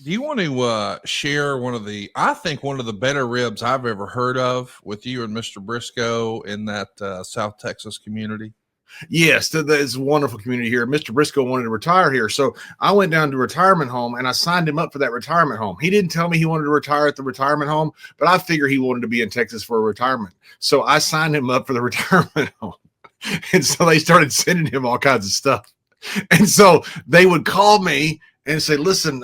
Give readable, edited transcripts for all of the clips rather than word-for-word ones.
Do you want to share I think one of the better ribs I've ever heard of with you and Mr. Briscoe in that South Texas community? Yes, it's a wonderful community here. Mr. Briscoe wanted to retire here. So I went down to retirement home and I signed him up for that retirement home. He didn't tell me he wanted to retire at the retirement home, but I figured he wanted to be in Texas for a retirement. So I signed him up for the retirement home. And so they started sending him all kinds of stuff. And so they would call me and say, listen,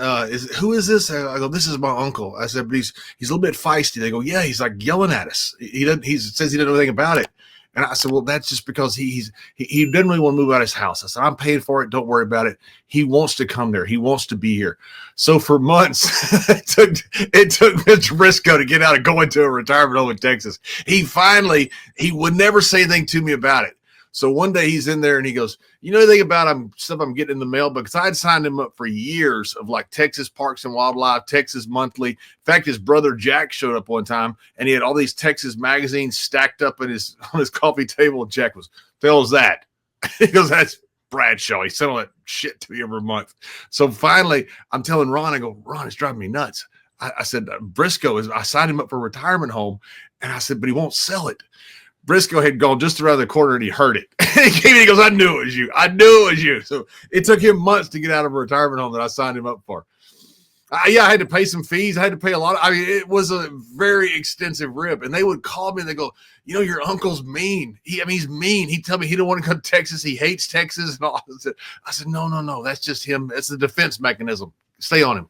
who is this? I go, this is my uncle. I said, but he's a little bit feisty. They go, yeah, he's like yelling at us. He says he doesn't know anything about it. And I said, well, that's just because he didn't really want to move out of his house. I said, I'm paying for it. Don't worry about it. He wants to come there. He wants to be here. So for months, it took Mr. Briscoe to get out and go into a retirement home in Texas. He would never say anything to me about it. So one day he's in there and he goes, you know anything about stuff I'm getting in the mail? Because I'd signed him up for years of like Texas Parks and Wildlife, Texas Monthly. In fact, his brother Jack showed up one time and he had all these Texas magazines stacked up on his coffee table. And Jack was, the hell's that? He goes, that's Bradshaw. He sent all that shit to me every month. So finally, I'm telling Ron, I go, Ron, it's driving me nuts. I said, I signed him up for a retirement home. And I said, but he won't sell it. Briscoe had gone just around the corner and he heard it. He goes, I knew it was you. I knew it was you. So it took him months to get out of a retirement home that I signed him up for. I had to pay some fees. I had to pay a lot. It was a very extensive rib. And they would call me and they go, you know, your uncle's mean. He's mean. He'd tell me he don't want to go to Texas. He hates Texas. And all. I said, no. That's just him. It's the defense mechanism. Stay on him.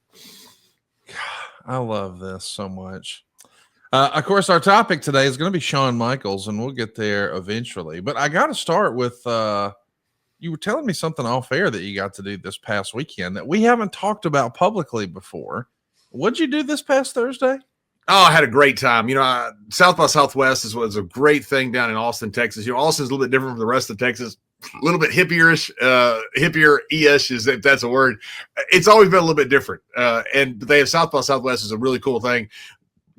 I love this so much. Of course, our topic today is going to be Shawn Michaels, and we'll get there eventually. But I got to start with you were telling me something off air that you got to do this past weekend that we haven't talked about publicly before. What'd you do this past Thursday? Oh, I had a great time. You know, South by Southwest was a great thing down in Austin, Texas. You know, Austin's a little bit different from the rest of Texas. A little bit hippier-ish, hippier-ish, if that's a word. It's always been a little bit different. And they have South by Southwest is a really cool thing.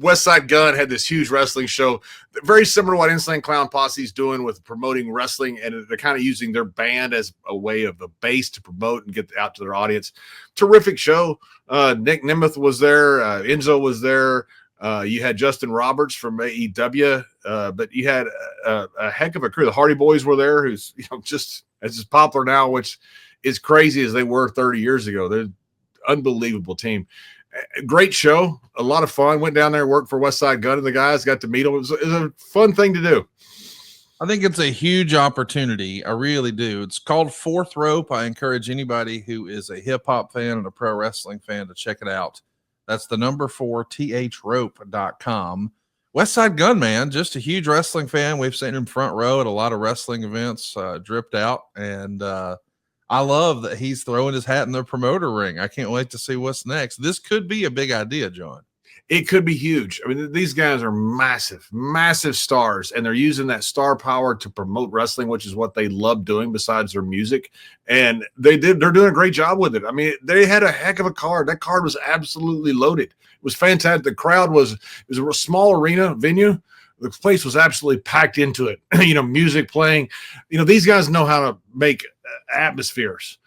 West Side Gun had this huge wrestling show, very similar to what Insane Clown Posse's doing with promoting wrestling, and they're kind of using their band as a way of the base to promote and get out to their audience. Terrific show. Nick Nemeth was there. Enzo was there. You had Justin Roberts from AEW, but you had a heck of a crew. The Hardy Boys were there, who's just as popular now, which is crazy as they were 30 years ago. They're an unbelievable team. Great show, a lot of fun. Went down there, worked for West Side Gun, and the guys got to meet them. It was a fun thing to do. I think it's a huge opportunity. I really do. It's called Fourth Rope. I encourage anybody who is a hip hop fan and a pro wrestling fan to check it out. That's the number 4 thrope.com. West Side Gun, man, just a huge wrestling fan. We've seen him front row at a lot of wrestling events, dripped out, and I love that he's throwing his hat in the promoter ring. I can't wait to see what's next. This could be a big idea, John. It could be huge. I mean, these guys are massive, massive stars, and they're using that star power to promote wrestling, which is what they love doing besides their music. And they're doing a great job with it. I mean, they had a heck of a card. That card was absolutely loaded. It was fantastic. The crowd it was a small arena venue. The place was absolutely packed into it. Music playing. These guys know how to make atmospheres.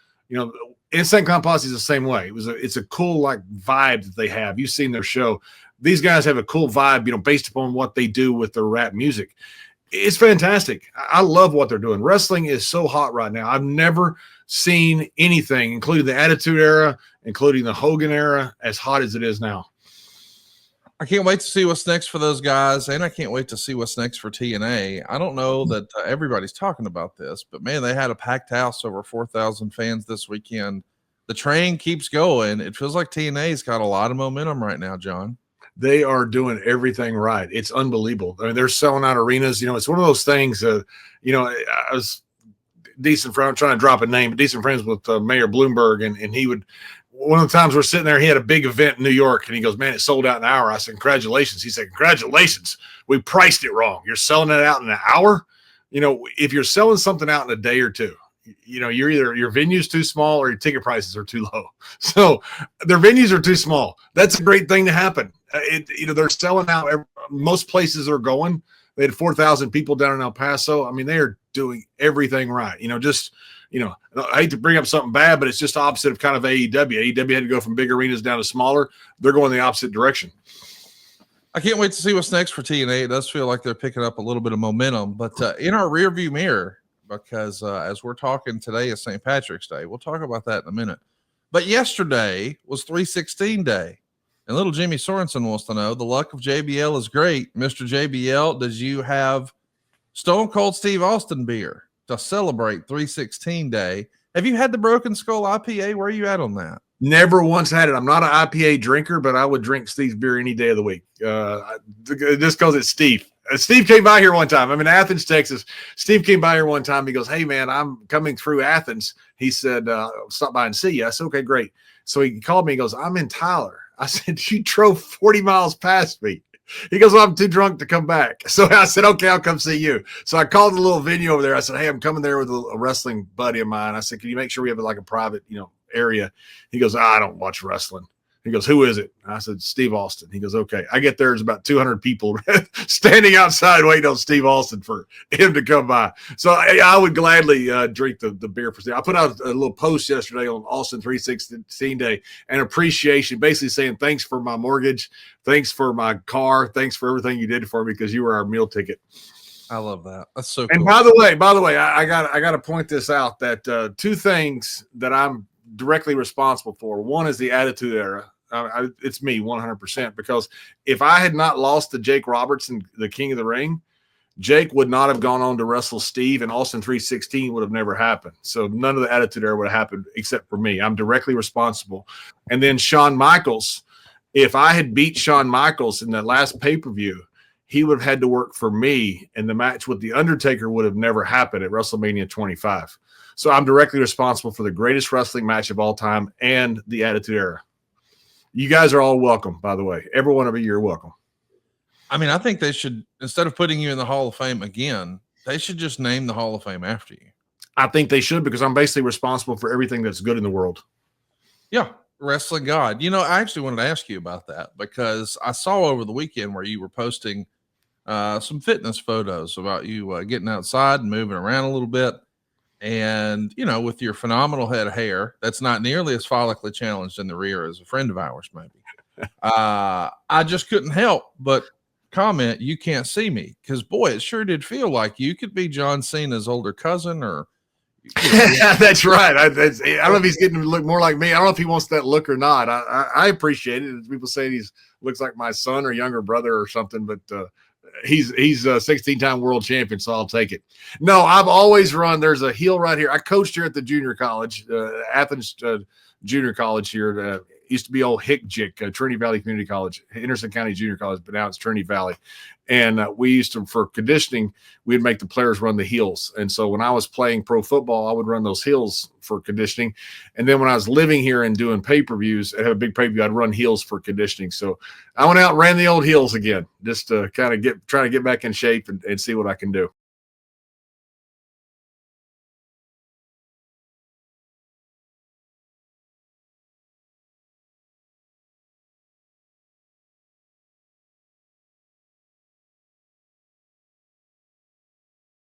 Insane Clown Posse is the same way. It's a cool vibe that they have. You've seen their show. These guys have a cool vibe, based upon what they do with their rap music. It's fantastic. I love what they're doing. Wrestling is so hot right now. I've never seen anything, including the Attitude Era, including the Hogan era, as hot as it is now. I can't wait to see what's next for those guys, and I can't wait to see what's next for TNA. I don't know that everybody's talking about this, but, man, they had a packed house, over 4,000 fans this weekend. The train keeps going. It feels like TNA's got a lot of momentum right now, John. They are doing everything right. It's unbelievable. I mean, they're selling out arenas. It's one of those things, I was decent friend, I'm trying to drop a name, but decent friends with Mayor Bloomberg, and he would – one of the times we're sitting there, he had a big event in New York, and he goes, man, it sold out in an hour. I said, congratulations. He said, congratulations. We priced it wrong. You're selling it out in an hour. If you're selling something out in a day or two, you're either your venue's too small or your ticket prices are too low. So their venues are too small. That's a great thing to happen. They're selling out. Most places are going. They had 4,000 people down in El Paso. I mean, they are doing everything right. Just you know, I hate to bring up something bad, but it's just opposite of kind of AEW. AEW had to go from big arenas down to smaller. They're going the opposite direction. I can't wait to see what's next for TNA. It does feel like they're picking up a little bit of momentum, but in our rearview mirror, because as we're talking today is St. Patrick's Day, we'll talk about that in a minute. But yesterday was 316 Day, and little Jimmy Sorensen wants to know, the luck of JBL is great. Mr. JBL, does you have Stone Cold Steve Austin beer to celebrate 316 Day? Have you had the Broken Skull IPA? Where are you at on that? Never once had it. I'm not an IPA drinker, but I would drink Steve's beer any day of the week. Just because it's Steve. Steve came by here one time. I'm in Athens, Texas. Steve came by here one time. He goes, hey, man, I'm coming through Athens. He said, stop by and see you. I said, okay, great. So he called me. He goes, I'm in Tyler. I said, you drove 40 miles past me. He goes, well, I'm too drunk to come back. So I said, okay, I'll come see you. So I called the little venue over there. I said, hey, I'm coming there with a wrestling buddy of mine. I said, can you make sure we have like a private, area? He goes, I don't watch wrestling. He goes, who is it? I said, Steve Austin. He goes, okay. I get there. There's about 200 people standing outside waiting on Steve Austin for him to come by. So I would gladly drink the beer for Steve. I put out a little post yesterday on Austin 316 Day and appreciation, basically saying thanks for my mortgage, thanks for my car, thanks for everything you did for me because you were our meal ticket. I love that. That's so cool. And by the way, I got to point this out that two things that I'm directly responsible for. One is the Attitude Era. It's me 100%, because if I had not lost to Jake Robertson, the King of the Ring, Jake would not have gone on to wrestle Steve, and Austin 316 would have never happened. So none of the Attitude Era would have happened except for me. I'm directly responsible. And then Shawn Michaels, if I had beat Shawn Michaels in that last pay-per-view, he would have had to work for me, and the match with The Undertaker would have never happened at WrestleMania 25. So I'm directly responsible for the greatest wrestling match of all time and the Attitude Era. You guys are all welcome, by the way. Every one of you are welcome. I mean, I think they should, instead of putting you in the Hall of Fame again, they should just name the Hall of Fame after you. I think they should, because I'm basically responsible for everything that's good in the world. Yeah, wrestling god. I actually wanted to ask you about that, because I saw over the weekend where you were posting some fitness photos about you getting outside and moving around a little bit. And, with your phenomenal head of hair, that's not nearly as follically challenged in the rear as a friend of ours, maybe. I just couldn't help but comment, you can't see me, because, boy, it sure did feel like you could be John Cena's older cousin or. That's right. I don't know if he's getting to look more like me. I don't know if he wants that look or not. I appreciate it. People say he looks like my son or younger brother or something, but he's a 16-time world champion, so I'll take it. No, I've always run. There's a hill right here. I coached here at the junior college, Athens Junior College here. Used to be old Hick-Jick, Trinity Valley Community College, Henderson County Junior College, but now it's Trinity Valley. And we used to, for conditioning, we'd make the players run the hills. And so when I was playing pro football, I would run those hills for conditioning. And then when I was living here and doing pay-per-views, I have a big pay-per-view, I'd run hills for conditioning. So I went out and ran the old hills again, just to kind of try to get back in shape and see what I can do.